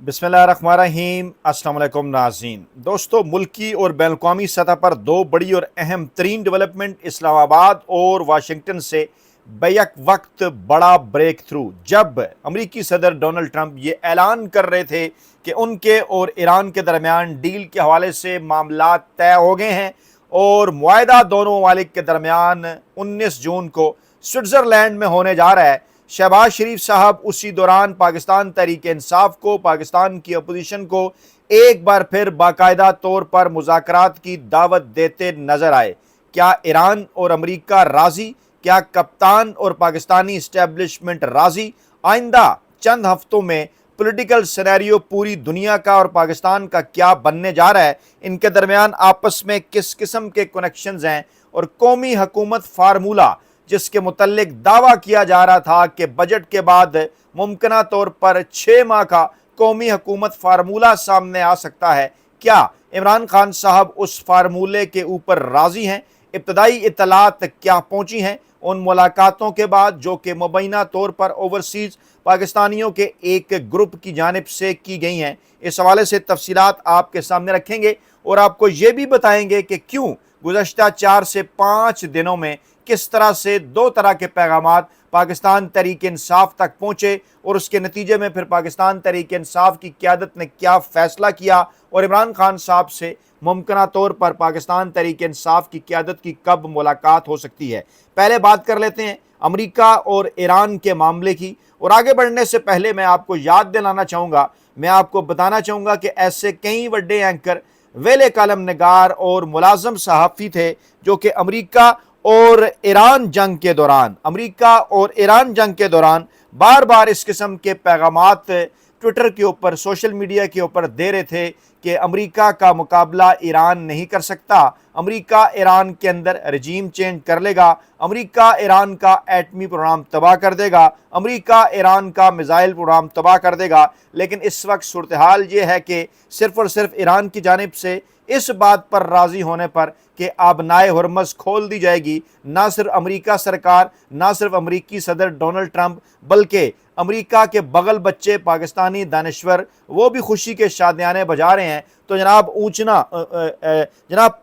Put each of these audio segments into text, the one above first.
बिस्मिल्लाहिर्रहमानिर्रहीम। अस्सलाम वालेकुम नाज़रीन। दोस्तों, मुल्की और बैन अवी सतह पर दो बड़ी और अहम तरीन डेवलपमेंट इस्लामाबाद और वाशिंगटन से बैक वक्त बड़ा ब्रेक थ्रू, जब अमरीकी सदर डोनाल्ड ट्रंप ये ऐलान कर रहे थे कि उनके और ईरान के दरमियान डील के हवाले से मामला तय हो गए हैं और मुआहदा दोनों ममालिक के दरमियान 19 जून को स्विट्ज़रलैंड में होने जा रहा है। शहबाज शरीफ साहब उसी दौरान पाकिस्तान तहरीक इंसाफ को, पाकिस्तान की अपोजिशन को एक बार फिर बाकायदा तौर पर मुज़ाकरात की दावत देते नजर आए। क्या ईरान और अमरीका राजी? क्या कप्तान और पाकिस्तानी इस्टेब्लिशमेंट राजी? आइंदा चंद हफ्तों में पॉलिटिकल सिनेरियो पूरी दुनिया का और पाकिस्तान का क्या बनने जा रहा है? इनके दरमियान आपस में किस किस्म के कनेक्शंस हैं? और कौमी हुकूमत फार्मूला, जिसके मुतल्लिक दावा किया जा रहा था कि बजट के बाद मुमकिना तौर पर 6 माह का कौमी हुकूमत फार्मूला सामने आ सकता है, क्या इमरान खान साहब उस फार्मूले के ऊपर राजी हैं? इब्तदाई इतलात क्या पहुंची हैं उन मुलाकातों के बाद, जो कि मुबैना तौर पर ओवरसीज़ पाकिस्तानियों के एक ग्रुप की जानिब से की गई हैं? इस हवाले से तफसीलात आपके सामने रखेंगे और आपको ये भी बताएंगे कि क्यों गुज़श्ता 4 से 5 दिनों में किस तरह से दो तरह के पैगामात पाकिस्तान तहरीक इंसाफ तक पहुँचे और उसके नतीजे में फिर पाकिस्तान तहरीक इंसाफ की क़यादत ने क्या फ़ैसला किया और इमरान खान साहब से मुमकिना तौर पर पाकिस्तान तहरीक इंसाफ की क़यादत की कब मुलाकात हो सकती है। पहले बात कर लेते हैं अमरीका और ईरान के मामले की, और आगे बढ़ने से पहले मैं आपको याद दिलाना चाहूँगा, मैं आपको बताना चाहूँगा कि ऐसे कई बड़े एंकर, वेले कलम नगार और मुलाजम सहाफ़ी थे जो कि अमरीका और ईरान जंग के दौरान बार बार इस किस्म के पैगामात ट्विटर के ऊपर, सोशल मीडिया के ऊपर दे रहे थे कि अमरीका का मुकाबला ईरान नहीं कर सकता, अमरीका ईरान के अंदर रजीम चेंज कर लेगा, अमरीका ईरान का एटमी प्रोग्राम तबाह कर देगा, अमरीका ईरान का मिसाइल प्रोग्राम तबाह कर देगा। लेकिन इस वक्त सूरत हाल ये है कि सिर्फ़ और सिर्फ ईरान की जानिब से इस बात पर राज़ी होने पर कि आबनाए हुर्मज़ खोल दी जाएगी, ना सिर्फ अमरीका सरकार, ना सिर्फ अमरीकी सदर डोनाल्ड ट्रंप, बल्कि अमरीका के बगल बच्चे पाकिस्तानी दानिश्वर वो भी खुशी के शादियाने बजा रहे हैं। तो जनाब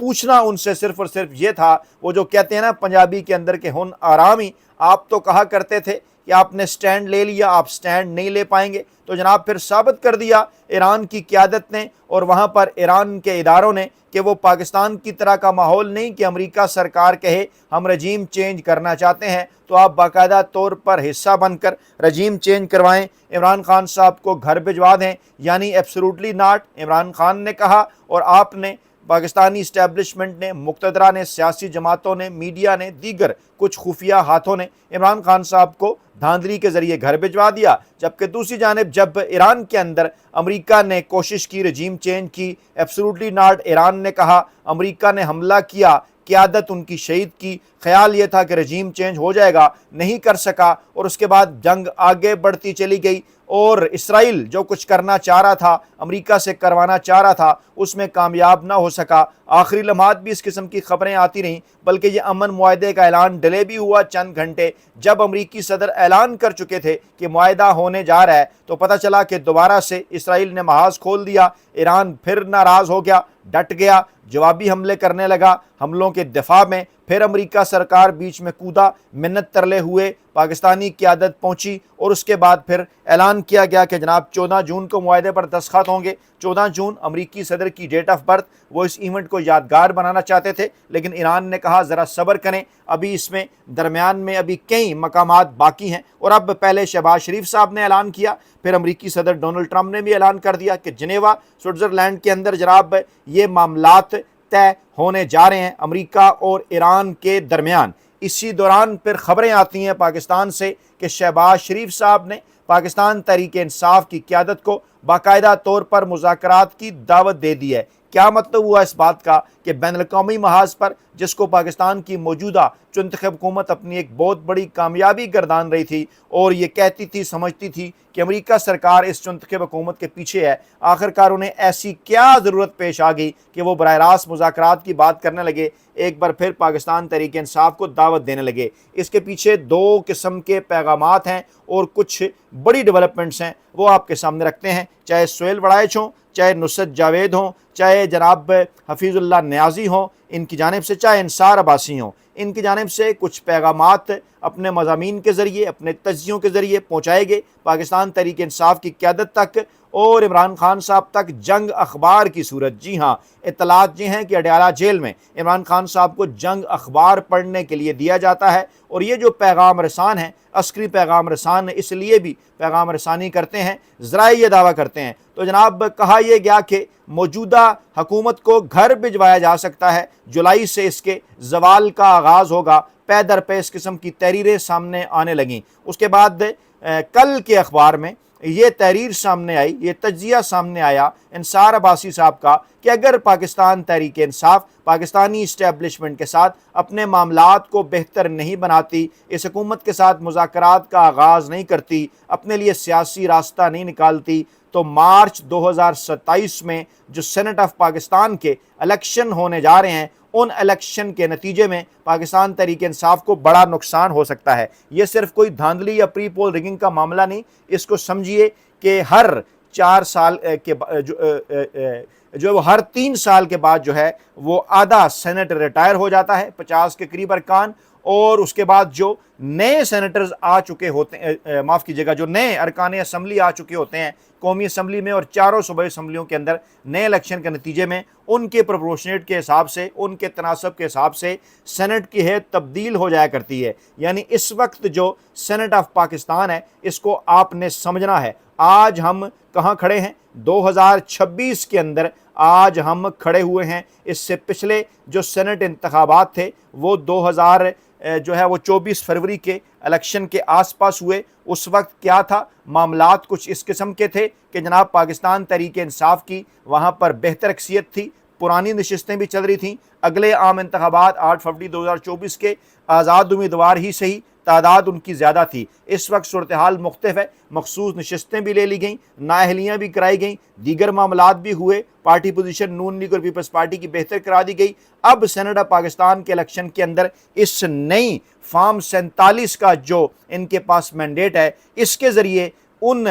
पूछना उनसे सिर्फ और सिर्फ ये था, वो जो कहते हैं ना पंजाबी के अंदर के हुन आरामी, आप तो कहा करते थे कि आपने स्टैंड ले लिया, आप स्टैंड नहीं ले पाएंगे। तो जनाब फिर साबित कर दिया ईरान की क़यादत ने और वहाँ पर ईरान के इदारों ने कि वो पाकिस्तान की तरह का माहौल नहीं कि अमरीका सरकार कहे हम रजीम चेंज करना चाहते हैं तो आप बाकायदा तौर पर हिस्सा बनकर रजीम चेंज करवाएं, इमरान खान साहब को घर भिजवा दें। यानी एब्सोल्युटली नॉट। इमरान खान ने कहा और आपने, पाकिस्तानी इस्टेब्लिशमेंट ने, मुक्तदरा ने, सियासी जमातों ने, मीडिया ने, दीगर कुछ खुफिया हाथों ने इमरान खान साहब को धांधली के ज़रिए घर भिजवा दिया। जबकि दूसरी जानिब जब ईरान के अंदर अमरीका ने कोशिश की रजीम चेंज की, एब्सोल्युटली नॉट। ईरान ने कहा, अमरीका ने हमला किया, क़यादत उनकी शहीद की, ख्याल ये था कि रजीम चेंज हो जाएगा, नहीं कर सका और उसके बाद जंग आगे बढ़ती चली गई और इसराइल जो कुछ करना चाह रहा था, अमरीका से करवाना चाह रहा था, उसमें कामयाब ना हो सका। आखिरी लम्हात भी इस किस्म की खबरें आती रहीं, बल्कि ये अमन मुआहदे का ऐलान डिले भी हुआ चंद घंटे। जब अमरीकी सदर ऐलान कर चुके थे कि मुआहदा होने जा रहा है तो पता चला कि दोबारा से इसराइल ने महाज खोल दिया। ईरान फिर नाराज़ हो गया, डट गया, जवाबी हमले करने लगा। हमलों के दिफा में फिर अमरीका सरकार बीच में कूदा, मिन्नत तरले हुए, पाकिस्तानी क़यादत पहुंची और उसके बाद फिर ऐलान किया गया कि जनाब 14 जून को मुआहदे पर दस्तखत होंगे। 14 जून अमरीकी सदर की डेट ऑफ बर्थ, वो इस इवेंट को यादगार बनाना चाहते थे, लेकिन ईरान ने कहा ज़रा सब्र करें, अभी इसमें दरमियान में अभी कई मकामात बाकी हैं। और अब पहले शहबाज शरीफ साहब ने ऐलान किया, फिर अमरीकी सदर डोनाल्ड ट्रंप ने भी ऐलान कर दिया कि जिनेवा स्विट्ज़रलैंड के अंदर जनाब ये मामलात तय होने जा रहे हैं अमरीका और ईरान के दरमियान। इसी दौरान फिर खबरें आती हैं पाकिस्तान से कि शहबाज शरीफ साहब ने पाकिस्तान तहरीक इंसाफ की क़यादत को बाकायदा तौर पर मुज़ाकरात की दावत दे दी है। क्या मतलब हुआ इस बात का कि बैन अल-अक़वामी महाज पर जिसको पाकिस्तान की मौजूदा चुनतखब हुकूमत अपनी एक बहुत बड़ी कामयाबी गर्दान रही थी और ये कहती थी, समझती थी कि अमेरिका सरकार इस चुनतखब हुकूमत के पीछे है, आखिरकार उन्हें ऐसी क्या ज़रूरत पेश आ गई कि वो बराह रास्त मुज़ाकरात की बात करने लगे, एक बार फिर पाकिस्तान तहरीक इंसाफ को दावत देने लगे। इसके पीछे दो किस्म के पैगामात हैं और कुछ बड़ी डेवलपमेंट्स हैं, वो आपके सामने रखते हैं। चाहे सुहेल वड़ाइच हों, चाहे नुसरत जावेद हों, चाहे जनाब हफीज़ुल्लाह न्याज़ी हों इनकी जानिब से, चाहे इंसार अब्बासी हों, इनकी जानिब से कुछ पैगामात अपने मज़ामीन के ज़रिए, अपने तज्ज़ियों के ज़रिए पहुँचाए गए पाकिस्तान तहरीक इंसाफ की क़यादत तक और इमरान खान साहब तक जंग अखबार की सूरत। जी हाँ, इत्तलात ये हैं कि अडयाला जेल में इमरान खान साहब को जंग अखबार पढ़ने के लिए दिया जाता है और ये जो पैगाम रसान हैं, अस्करी पैगाम रसान इसलिए भी पैगाम रसानी करते हैं, ज़रा ये दावा करते हैं। तो जनाब कहा यह गया कि मौजूदा हुकूमत को घर भिजवाया जा सकता है, जुलाई से इसके ज़वाल का आगाज़ होगा। पै दर पे इस किस्म की तहरीरें सामने आने लगीं। उसके बाद कल के अखबार में ये तहरीर सामने आई, ये तज्जिया सामने आया इंसार अब्बासी साहब का कि अगर पाकिस्तान तहरीक इंसाफ पाकिस्तानी इस्टेब्लिशमेंट के साथ अपने मामलात को बेहतर नहीं बनाती, इस हुकूमत के साथ मुज़ाकरात का आगाज़ नहीं करती, अपने लिए सियासी रास्ता नहीं निकालती, तो मार्च 2027 में जो सेनेट ऑफ पाकिस्तान के इलेक्शन होने जा रहे हैं, उन इलेक्शन के नतीजे में पाकिस्तान तहरीक इंसाफ को बड़ा नुकसान हो सकता है। ये सिर्फ कोई धांधली या प्री पोल रिगिंग का मामला नहीं, इसको समझिए कि हर 4 साल के जो हर 3 साल के बाद जो है वो आधा सेनेट रिटायर हो जाता है, 50 के करीब अरकान, और उसके बाद जो नए सेनेटर्स आ चुके होते हैं, माफ़ कीजिएगा, जो नए अरकान असम्बली आ चुके होते हैं कौमी असम्बली में और चारों सूबाई असम्बलियों के अंदर, नए इलेक्शन के नतीजे में उनके प्रोपोर्शनेट के हिसाब से, उनके तनासब के हिसाब से सेनेट की हैत तब्दील हो जाया करती है। यानी इस वक्त जो सेनेट ऑफ पाकिस्तान है, इसको आपने समझना है। आज हम कहाँ खड़े हैं? 2026 के अंदर आज हम खड़े हुए हैं। इससे पिछले जो सेनेट इंतखाबात थे वो 24 फरवरी के इलेक्शन के आसपास हुए। उस वक्त क्या था, मामलात कुछ इस किस्म के थे कि जनाब पाकिस्तान तहरीक इंसाफ की वहाँ पर बेहतर अक्सियत थी, पुरानी नशिस्तें भी चल रही थीं। अगले आम इंतखाबात 8 फरवरी 2024 के आज़ाद उम्मीदवार ही सही, तादाद उनकी ज़्यादा थी। इस वक्त सूरत हाल मुख्तलिफ है, मखसूस नशिस्तें भी ले ली गईं, नाअहलियाँ भी कराई गईं, दीगर मामलात भी हुए, पार्टी पोजीशन नून लीग और पीपल्स पार्टी की बेहतर करा दी गई। अब सेनेट ऑफ पाकिस्तान के इलेक्शन के अंदर इस नई फॉर्म 47 का जो इनके पास मैंडेट है, इसके ज़रिए उन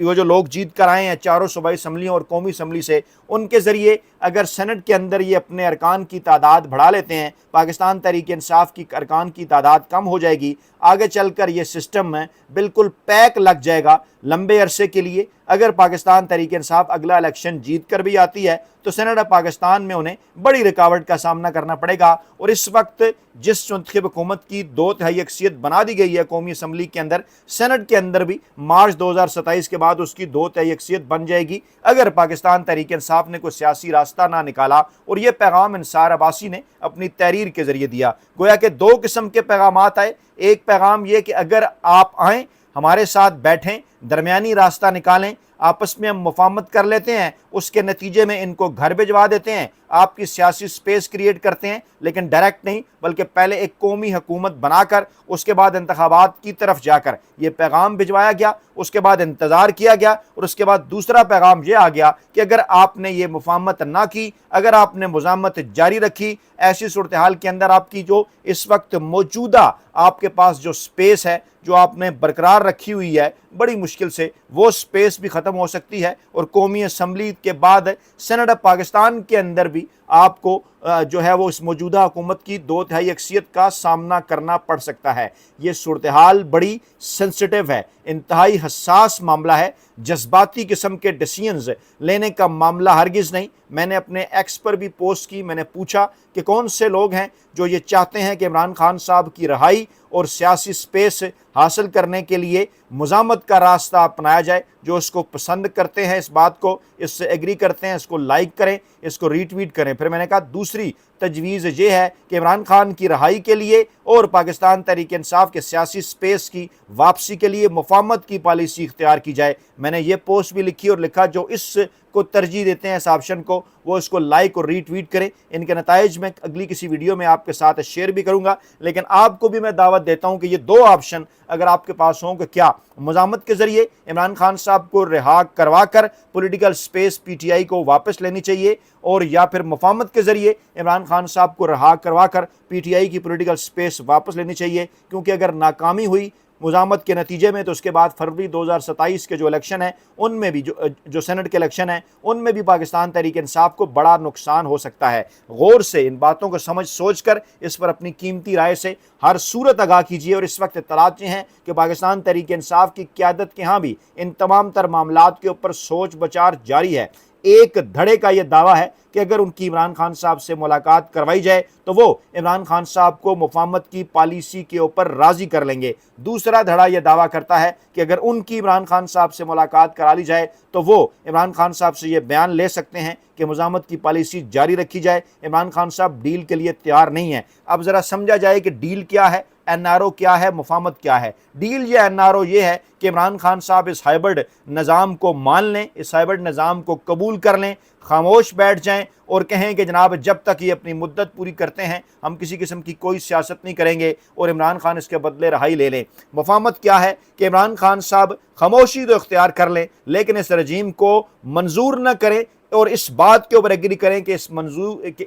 वो जो लोग जीत कर आए हैं चारों सूबाई असम्बलियों और कौमी असम्बली से, उनके ज़रिए अगर सेनेट के अंदर ये अपने अरकान की तादाद बढ़ा लेते हैं, पाकिस्तान तहरीक इंसाफ की अरकान की तादाद कम हो जाएगी, आगे चलकर ये सिस्टम में बिल्कुल पैक लग जाएगा लंबे अरसे के लिए। अगर पाकिस्तान तहरीक इंसाफ अगला इलेक्शन जीत कर भी आती है तो सेनेट ऑफ पाकिस्तान में उन्हें बड़ी रुकावट का सामना करना पड़ेगा। और इस वक्त जिस चुनतखब हुकूमत की 2/3 अक्सियत बना दी गई है कौमी असम्बली के अंदर, सेनेट के अंदर भी मार्च 2027 के बाद उसकी 2/3 अक्सियत बन जाएगी अगर पाकिस्तान तहरीक इंसाफ ने कोई सियासी रास्ता ना निकाला। और ये पैगाम इंसार अब्बासी ने अपनी तहरीर के ज़रिए दिया। गोया कि 2 किस्म के पैगामात आए। एक पैगाम ये कि अगर आप आएँ, हमारे साथ बैठें, दरमियानी रास्ता निकालें, आपस में हम मुफाहमत कर लेते हैं, उसके नतीजे में इनको घर भिजवा देते हैं, आपकी सियासी स्पेस क्रिएट करते हैं, लेकिन डायरेक्ट नहीं बल्कि पहले एक कौमी हुकूमत बनाकर उसके बाद इंतखाबात की तरफ जाकर ये पैगाम भिजवाया गया। उसके बाद इंतज़ार किया गया और उसके बाद दूसरा पैगाम ये आ गया कि अगर आपने ये मुफाहमत ना की, अगर आपने मुज़ाहमत जारी रखी, ऐसी सूरत हाल के अंदर आपकी जो इस वक्त मौजूदा आपके पास जो स्पेस है जो आपने बरकरार रखी हुई है, बड़ी मुश्किल से वो स्पेस भी ख़त्म हो सकती है और कौमी असम्बली के बाद सेनेट ऑफ पाकिस्तान के अंदर भी आपको जो है वो इस मौजूदा हुकूमत की 2/3 अक्सियत का सामना करना पड़ सकता है। ये सूरत हाल बड़ी सेंसिटिव है, इंतहाई हसास मामला है, जज्बाती किस्म के डिसीजंस लेने का मामला हरगिज़ नहीं। मैंने अपने एक्स पर भी पोस्ट की, मैंने पूछा कि कौन से लोग हैं जो ये चाहते हैं कि इमरान खान साहब की रहाई और सियासी स्पेस हासिल करने के लिए मुज़ाहमत का रास्ता अपनाया जाए। جو اس کو پسند کرتے ہیں، اس بات کو، اس سے ایگری کرتے ہیں، اس کو لائک کریں، اس کو ری ٹویٹ کریں۔ پھر میں نے کہا دوسری تجویز یہ ہے کہ عمران خان کی رہائی کے لیے اور پاکستان تحریک انصاف کے سیاسی سپیس کی واپسی کے لیے مفاہمت کی پالیسی اختیار کی جائے۔ میں نے یہ پوسٹ بھی لکھی اور لکھا جو اس کو ترجیح دیتے ہیں اس آپشن کو، وہ اس کو لائک اور ری ٹویٹ کریں۔ ان کے نتائج میں اگلی کسی ویڈیو میں آپ کے ساتھ شیئر بھی کروں گا، لیکن آپ کو بھی میں دعوت دیتا ہوں کہ یہ دو آپشن اگر آپ کے پاس ہوں کہ کیا مزاحمت کے ذریعے عمران خان صاحب کو رہا کروا کر political space P T I کو واپس لینی چاہیے، اور یا پھر مفاہمت کے ذریعے عمران خان صاحب کو رہا کروا کر پی ٹی آئی کی پولیٹیکل سپیس واپس لینی چاہیے، کیونکہ اگر ناکامی ہوئی مزاحمت کے نتیجے میں تو اس کے بعد فروری 2027 کے جو الیکشن ہیں ان میں بھی جو سینٹ کے الیکشن ہیں ان میں بھی پاکستان تحریک انصاف کو بڑا نقصان ہو سکتا ہے۔ غور سے ان باتوں کو سوچ کر اس پر اپنی قیمتی رائے سے ہر صورت آگاہ کیجیے۔ اور اس وقت اطلاعات یہ ہیں کہ پاکستان تحریک انصاف کی قیادت کے ہاں بھی ان تمام تر معاملات کے اوپر سوچ بچار جاری ہے۔ ایک دھڑے کا یہ دعویٰ ہے کہ اگر ان کی عمران خان صاحب سے ملاقات کروائی جائے تو وہ عمران خان صاحب کو مفاہمت کی پالیسی کے اوپر راضی کر لیں گے۔ دوسرا دھڑا یہ دعویٰ کرتا ہے کہ اگر ان کی عمران خان صاحب سے ملاقات کرا لی جائے تو وہ عمران خان صاحب سے یہ بیان لے سکتے ہیں کہ مزاحمت کی پالیسی جاری رکھی جائے۔ عمران خان صاحب ڈیل کے لیے تیار نہیں ہیں۔ اب ذرا سمجھا جائے کہ ڈیل کیا ہے، این آر او کیا ہے، مفاہمت کیا ہے۔ ڈیل یا این آر او یہ ہے کہ عمران خان صاحب اس ہائبرڈ نظام کو مان لیں، اس ہائبرڈ نظام کو قبول کر لیں، خاموش بیٹھ جائیں اور کہیں کہ جناب جب تک یہ اپنی مدت پوری کرتے ہیں ہم کسی قسم کی کوئی سیاست نہیں کریں گے، اور عمران خان اس کے بدلے رہائی لے لیں۔ مفاہمت کیا ہے کہ عمران خان صاحب خاموشی تو اختیار کر لیں لیکن اس رجیم کو منظور نہ کریں، اور اس بات کے اوپر ایگری کریں کہ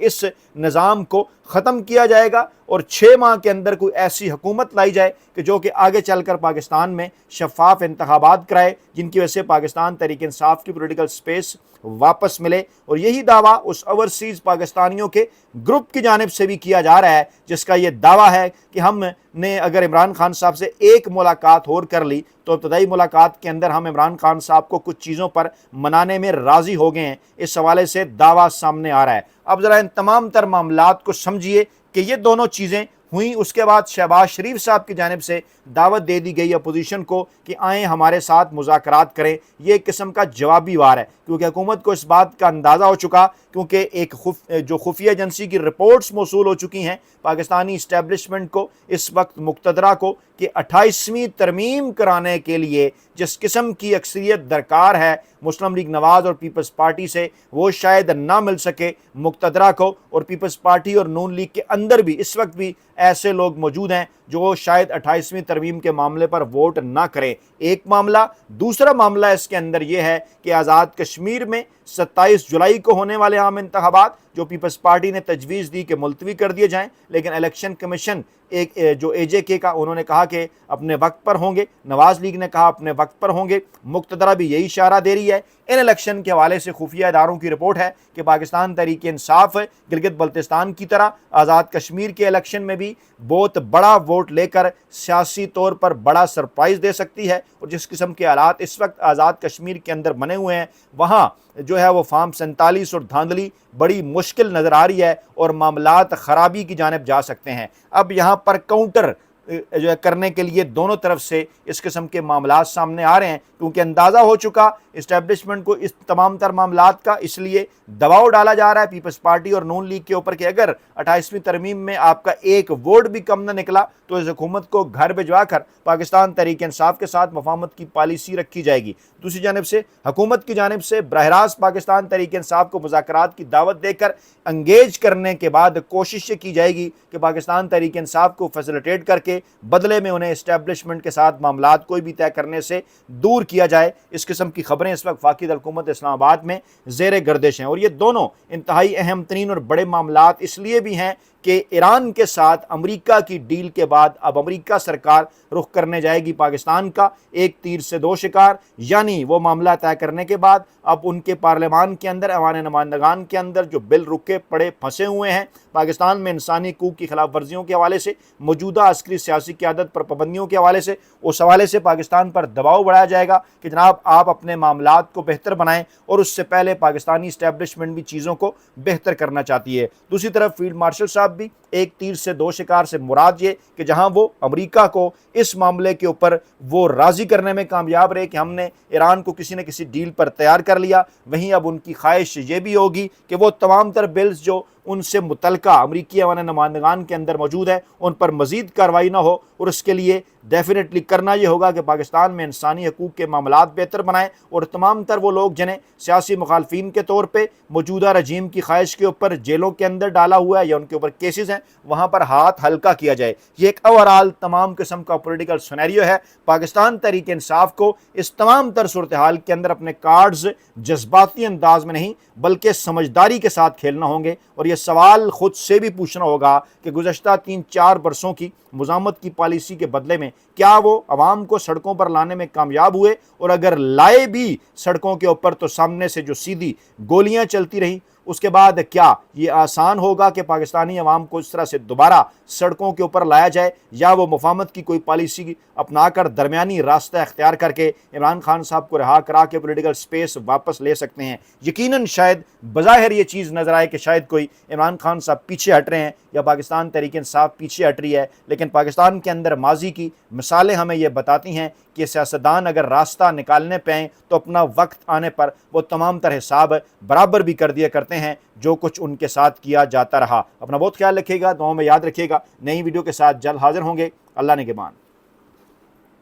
اس نظام کو ختم کیا جائے گا اور 6 ماہ کے اندر کوئی ایسی حکومت لائی جائے کہ جو کہ آگے چل کر پاکستان میں شفاف انتخابات کرائے، جن کی وجہ سے پاکستان تحریک انصاف کی پولیٹیکل سپیس واپس ملے۔ اور یہی دعویٰ اس اوورسیز پاکستانیوں کے گروپ کی جانب سے بھی کیا جا رہا ہے، جس کا یہ دعویٰ ہے کہ ہم نے اگر عمران خان صاحب سے ایک ملاقات اور کر لی تو ابتدائی ملاقات کے اندر ہم عمران خان صاحب کو کچھ چیزوں پر منانے میں راضی ہو گئے ہیں۔ اس حوالے سے دعویٰ سامنے آ رہا ہے۔ اب ذرا ان تمام تر معاملات کو سمجھیے کہ یہ دونوں چیزیں ہوئیں۔ اس کے بعد شہباز شریف صاحب کی جانب سے دعوت دے دی گئی اپوزیشن کو کہ آئیں ہمارے ساتھ مذاکرات کریں۔ یہ ایک قسم کا جوابی وار ہے، کیونکہ حکومت کو اس بات کا اندازہ ہو چکا، کیونکہ ایک جو خفیہ ایجنسی کی رپورٹس موصول ہو چکی ہیں پاکستانی اسٹیبلشمنٹ کو، اس وقت مقتدرہ کو، کہ 28ویں ترمیم کرانے کے لیے جس قسم کی اکثریت درکار ہے مسلم لیگ نواز اور پیپلز پارٹی سے، وہ شاید نہ مل سکے مقتدرہ کو۔ اور پیپلز پارٹی اور نون لیگ کے اندر بھی اس وقت بھی ایسے لوگ موجود ہیں جو شاید 28ویں ترمیم کے معاملے پر ووٹ نہ کریں۔ ایک معاملہ۔ دوسرا معاملہ اس کے اندر یہ ہے کہ آزاد کشمیر میں 27 جولائی کو ہونے والے عام انتخابات جو پیپلز پارٹی نے تجویز دی کہ ملتوی کر دیے جائیں، لیکن الیکشن کمیشن جو اے جے کے کا انہوں نے کہا کہ اپنے وقت پر ہوں گے، نواز لیگ نے کہا اپنے وقت پر ہوں گے، مقتدرہ بھی یہی اشارہ دے رہی ہے۔ ان الیکشن کے حوالے سے خفیہ اداروں کی رپورٹ ہے کہ پاکستان تحریک انصاف گلگت بلتستان کی طرح آزاد کشمیر کے الیکشن میں بھی بہت بڑا ووٹ لے کر سیاسی طور پر بڑا سرپرائز دے سکتی ہے۔ اور جس قسم کے حالات اس وقت آزاد کشمیر کے اندر بنے ہوئے ہیں، وہاں جو ہے وہ فارم 47 اور دھاندلی بڑی مشکل نظر آ رہی ہے اور معاملات خرابی کی جانب جا سکتے ہیں۔ اب یہاں پر کاؤنٹر جو ہے کرنے کے لیے دونوں طرف سے اس قسم کے معاملات سامنے آ رہے ہیں، کیونکہ اندازہ ہو چکا اسٹیبلشمنٹ کو اس تمام تر معاملات کا، اس لیے دباؤ ڈالا جا رہا ہے پیپلز پارٹی اور نون لیگ کے اوپر کہ اگر 28ویں ترمیم میں آپ کا ایک ووٹ بھی کم نہ نکلا تو اس حکومت کو گھر بھجوا کر پاکستان تحریک انصاف کے ساتھ مفاہمت کی پالیسی رکھی جائے گی۔ دوسری جانب سے حکومت کی جانب سے براہ راست پاکستان تحریک انصاف کو مذاکرات کی دعوت دے کر انگیج کرنے کے بعد کوشش یہ کی جائے گی کہ پاکستان تحریک انصاف کو فیسیلیٹیٹ کر کے بدلے میں انہیں اسٹیبلشمنٹ کے ساتھ معاملات کوئی بھی طے کرنے سے دور کیا جائے۔ اس قسم کی خبریں اس وقت فاقد حکومت اسلام آباد میں زیر گردش ہیں، اور یہ دونوں انتہائی اہم ترین اور بڑے معاملات اس لیے بھی ہیں کہ ایران کے ساتھ امریکہ کی ڈیل کے بعد اب امریکہ سرکار رخ کرنے جائے گی پاکستان کا، ایک تیر سے دو شکار، یعنی وہ معاملہ طے کرنے کے بعد اب ان کے پارلیمان کے اندر، ایوان نمائندگان کے اندر جو بل رکے پڑے پھنسے ہوئے ہیں پاکستان میں انسانی حقوق کی خلاف ورزیوں کے حوالے سے، موجودہ عسکری सियासी क़यादत पर पाबंदियों के हवाले से, उस हवाले से पाकिस्तान पर दबाव बढ़ाया जाएगा कि जनाब आप अपने मामलात को बेहतर बनाएं, और उससे पहले पाकिस्तानी इस्टेब्लिशमेंट भी चीज़ों को बेहतर करना चाहती है। दूसरी तरफ फील्ड मार्शल साहब भी एक तीर से दो शिकार से मुराद ये कि जहां वो अमेरिका को इस मामले के ऊपर वो राज़ी करने में कामयाब रहे कि हमने ईरान को किसी न किसी डील पर तैयार कर लिया, वहीं अब उनकी ख्वाहिश ये भी होगी कि वो तमाम तर बिल्स जो उनसे मुतलका अमरीकी अवान नुमाइंदगान के अंदर मौजूद है उन पर मज़ीद कार्रवाई ना हो, और उसके लिए डेफिनेटली करना ये होगा कि पाकिस्तान में इंसानी हकूक़ के मामलात बेहतर बनाएं, और तमाम तर वो लोग जिन्हें सियासी मुखालफिन के तौर पर मौजूदा रजीम की ख्वाहिश के ऊपर जेलों के अंदर डाला हुआ है या उनके ऊपर केसेस हैं, वहाँ पर हाथ हल्का किया जाए। ये एक ओवरऑल तमाम किस्म का पॉलिटिकल सिनेरियो है। पाकिस्तान तहरीक इंसाफ को इस तमाम तर सूरत हाल के अंदर अपने कार्ड्स जज्बाती अंदाज में नहीं बल्कि समझदारी के साथ खेलना होंगे, और ये सवाल ख़ुद से भी पूछना होगा कि गुज़श्ता 3-4 बरसों की मुज़ामत की पॉलिसी के बदले में क्या वो आवाम को सड़कों पर लाने में कामयाब हुए, और अगर लाए भी सड़कों के ऊपर तो सामने से जो सीधी गोलियां चलती रहीं, उसके बाद क्या ये आसान होगा कि पाकिस्तानी अवाम को इस तरह से दोबारा सड़कों के ऊपर लाया जाए, या वो मुफाहमत की कोई पॉलिसी अपनाकर दरमियानी रास्ता अख्तियार करके इमरान खान साहब को रहा करा के पॉलिटिकल स्पेस वापस ले सकते हैं। यकीनन शायद बज़ाहिर ये चीज़ नज़र आए कि शायद कोई इमरान खान साहब पीछे हट रहे हैं या पाकिस्तान तहरीक इंसाफ पीछे हट रही है, लेकिन पाकिस्तान के अंदर माजी की मिसालें हमें ये बताती हैं कि सियासतदान अगर रास्ता निकालने पे आएँ तो अपना वक्त आने पर वो तमाम तरह हिसाब बराबर भी कर दिया करते हैं जो कुछ उनके साथ किया जाता रहा। अपना बहुत ख्याल रखिएगा, दुआओं में याद रखिएगा। नई वीडियो के साथ जल्द हाजिर होंगे। अल्लाह ने के मान।